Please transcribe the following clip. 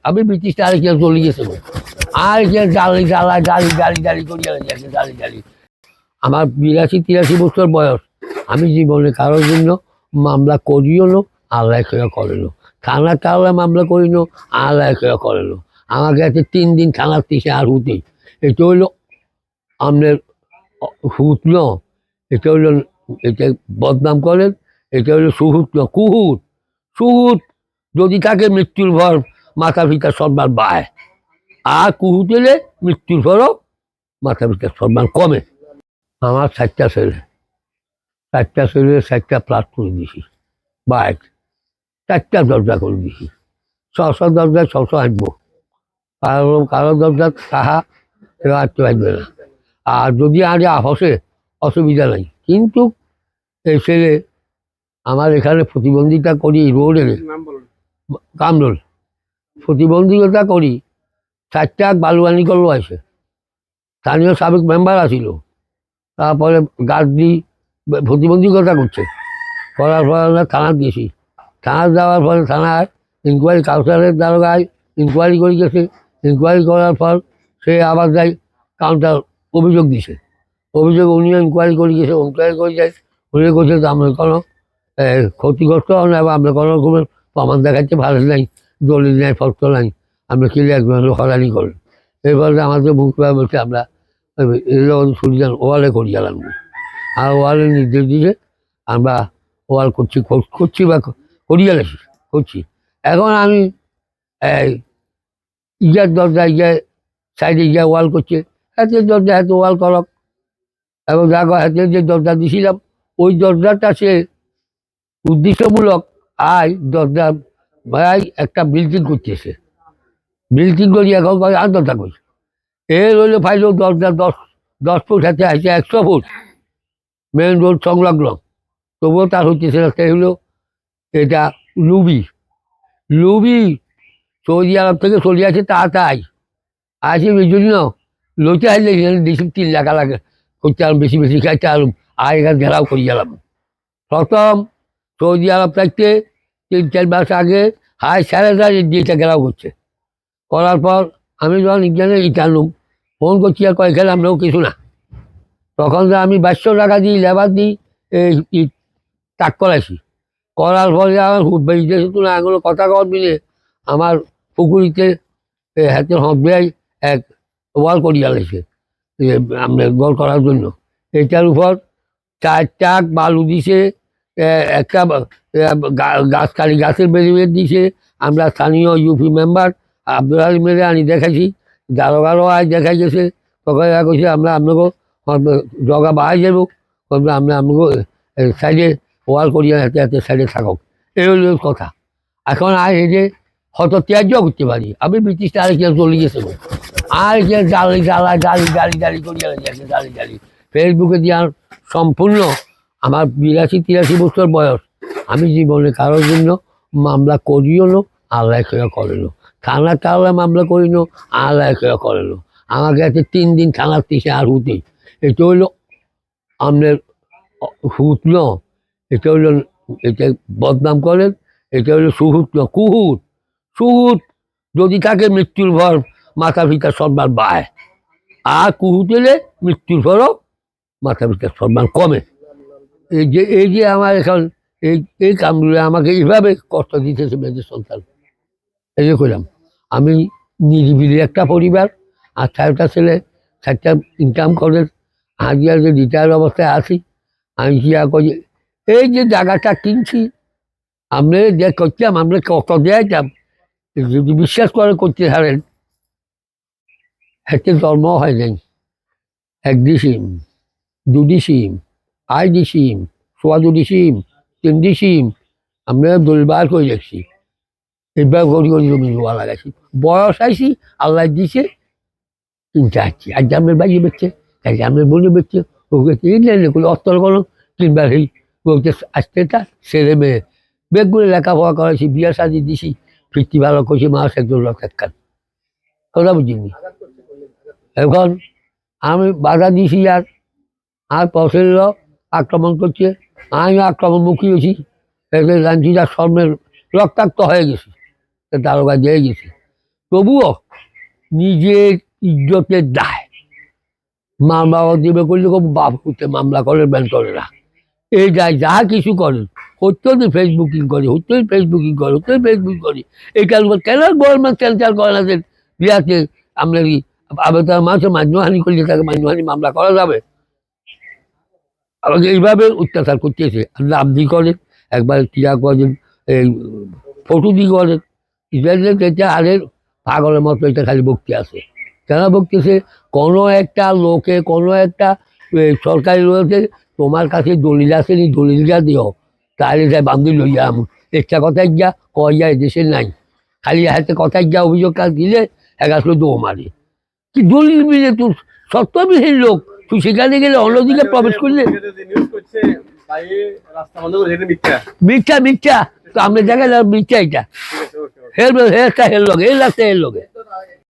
আমি ব্রিটিশটা আরেকটা চলে গেছে আর জালি জ্বালা জালি জালি জালি করিয়া গেছে জালি জালি। আমার 82-83 বছর বয়স, আমি জীবনে কারোর জন্য মামলা করিও না, আল্লাহ খেয়া করেন। থানা কারলে মামলা করিল, আল্লাহ খেয়া করেন। আমাকে আছে 3 দিন থানার তিসে আর হুতেই। এটা হইল আপনার হুত ন, এটা হইল এটা বদনাম করেন, এটা হইল সুহুত ন, কুহুত। সুহুত যদি তাকে মৃত্যুর ভর মাথা পিতার সম্মান বাড়ে, আর কুহুত এলে মৃত্যুর ভরও মাথা পিতার সম্মান কমে। আমার 4টা ছেলে, 4টা প্লাট করে দিছি, বাইক 4টা দরজা করে দিছি। 600 দরজায় 600 আসবো, কারো দরজা তাহা আটতে আসবে না। আর যদি আজ আপসে অসুবিধা নাই, কিন্তু এই ছেলে আমার এখানে প্রতিবন্ধিতা করি রোডে কামরুল প্রতিবন্ধিতা করি 4টা বালুয়ানি করলো আছে, স্থানীয় সাবেক মেম্বার আসিল, তারপরে গার্ড দি প্রতিবন্ধকতা করছে, করার পর আমরা থানা গেছি। থানা যাওয়ার পরে থানায় ইনকোয়ারি কাউন্টারের দারোগায় ইনকোয়ারি করে গেছে। ইনকোয়ারি করার পর সে আবার যায় কাউন্টার অভিযোগ দিছে, অভিযোগ উনিও ইনকোয়ারি করে গেছে। ইনকোয়ারি করে যায়, উনি করছে যে আমরা কোনো ক্ষতিগ্রস্ত হন এবং আমরা কোনো রকমের প্রমাণ দেখাচ্ছে ভালো নাই, দলিল নাই, ফর্ত নাই, আমরা কিনে একজন হরানি করেন। এরপরে আমাদের মুখরা বলছে আমরা সুবিধান ওয়ালে করি গেলাম, আর ওয়ালে নির্দেশ দিয়ে আমরা ওয়াল করছি বা করিয়া গেছি করছি। এখন আমি ইজার দরজায় গিয়ে সাইডে গিয়ে ওয়াল করছে, হাতের দরজা হাতে ওয়াল করক, এবং দেখো হাতের যে দরজা দিছিলাম ওই দরজাটা সে উদ্দেশ্যমূলক আয় দরজা ভাই একটা বিল্ডিং করতেছে, বিল্ডিং করি এখন আর দরজা করছে। এর হইলে ফাইল দরজা 10 ফুট হাতে আছে 100 ফুট মেন রোড সংলগ্ন, তবুও তার হচ্ছে রাস্তায় হলো এটা লুবি। লুবি সৌদি আরব থেকে চলে আসে তাই আসি এই জন্য লইতে আসলে 3 লাখ লাগে করতে আরো বেশি বেশি খাইতে আরো আর এখানে ঘেরাও করে গেলাম। প্রথম সৌদি আরব থাকতে 3-4 মাস আগে 5,500 দিয়ে ঘেরাও করছে। করার পর আমি যখন এখানে ইটানুম ফোন করছি আর কয়েকখানে আমরাও কিছু না, তখন যে আমি 2200 টাকা দিই লেবার দিই এই তাক করাইছি। করার পরে আমার বিদেশে না এগুলো কথা কর মিলে আমার পুকুরিতে হাতের হবেই এক ওয়াল করিয়া লাগছে আপনার গোল করার জন্য। এটার উপর 4 টাক বালু দিছে, একটা গাছের বেরিয়ে দিছে। আমরা স্থানীয় ইউপি মেম্বার আব্দুল আলী মেরে আনি দেখাইছি, দারোগারও আজ দেখাই গেছে। তখন কইছে আমরা আপনাকে জগা বাড়াই যাবো, আমরা আপনাকে সাইডে ওয়াল করিয়া হাতে হাতে সাইডে থাকক, এই হল কথা। এখন আর এই যে হয়তো ত্যায্য করতে পারি, আমি ব্রিটিশটা আরেকটা চলে গেছে আরেকটা জালি জ্বালা জালি জালি জালি করিয়া গেছে জালি জালি। ফেসবুকে দিয়ে সম্পূর্ণ আমার 82-83 বছর বয়স, আমি জীবনে কারোর জন্য মামলা করিও না, আল্লাহ খেয়া করেন। থানা কারলে মামলা করিল, আল্লাহ খেয়া করেন। আমাকে আছে 3 দিন থানার তিসে আর হুতেই। এটা হইল আপনার হুত ন, এটা হইল এটা বদনাম করেন, এটা হইল সুহুত ন, কুহুত। সুহুত যদি তাকে মৃত্যুর ভর মাথা পিতার সম্মান বাড়ে, আর কুহুত এলে মৃত্যুর ভরও মাথা পিতার সম্মান কমে। এই যে আমার এখন এই কামগুলো আমাকে এইভাবে কষ্ট দিতেছে মেয়েদের সন্তান। এই যে করলাম আমি নিরিবিলি একটা পরিবার, আর 4টা ছেলে, 4টা ইনকাম করে হাজিয়া যে রিটায়ার অবস্থায় আছি। আমি কি করি এই যে জায়গাটা কিনছি, আমরা যে করতাম আমরা কত দিয়েছিলাম, যদি বিশ্বাস করে করতে পারেন হাতে জন্ম হয় নাই। 1 ডিসিম, 2 ডিসিম, 2.5 ডিসিম, 2.25 ডিসিম, 3 ডিসিম আমরা দলবার করে দেখছি। এবার করি করি জমি জোয়া লাগাইছি, বয়স আইছি আল্লাহ দিছে কিনতে আসছি। আর গ্রামের বাইরে বেচছে, গ্রামের বলে বেচছে, ওকে অস্তর করো কিনবার এই বলতে আসতে তা ছেলে মেয়ে বেগগুলো লেখাপড়া করাইছি, বিয়ে সাজি দিছি, ফিরতি ভালো করছি, মাস একজন লোক একখান কথা বুঝিনি। এখন আমি বাধা দিছি আর পথের লোক আক্রমণ করছে, আমি আক্রমণমুখী হয়েছি। জানছি তার স্বর্ণের রক্তাক্ত হয়ে গেছি, দারোগা দিয়ে গেছি। তবুও নিজের ইজ্জতের দায় মামলা দিবে করলে খুব বাপ হচ্ছে মামলা করে ব্যান করে না এই দায় যাহা কিছু করেন হচ্ছে ফেসবুকিং করে হচ্ছে ফেসবুকিং করে হচ্ছে ফেসবুক করে এটা কেন গভর্নমেন্ট সেন্টার করে না বিয়াতে আমরা কি আবার তার মাঝে মান্যহানি করলে তাকে মান্যহানি মামলা করা যাবে আমাকে এইভাবে অত্যাচার করতেছে নামদি করেন একবার ক্রিয়া করেন এই ফটুদি করেন এটা আরে পাগলের মতো এটা খালি বক্তি আছে কেন বকতেছে কোনো একটা লোকে কোনো একটা সরকারি রয়েছে তোমার কাছে দলিল আছে নি দলিলটা দিও তাহলে যাই বান্ধি লইয়া আমি একটা কথায় যা কয়া এদেশে নাই খালি হাতে কথায় যা অভিযোগ কাজ দিলে এক আসলে দৌ মারে কি দলিল মিলে তোর সত্যবিহীন লোক তুই সেখানে গেলে অন্যদিকে প্রবেশ করলে মিথ্যা মিথ্যা তো আমরা দেখা যাবে মিথ্যা এটা হের লগে এই লাগছে এর লগে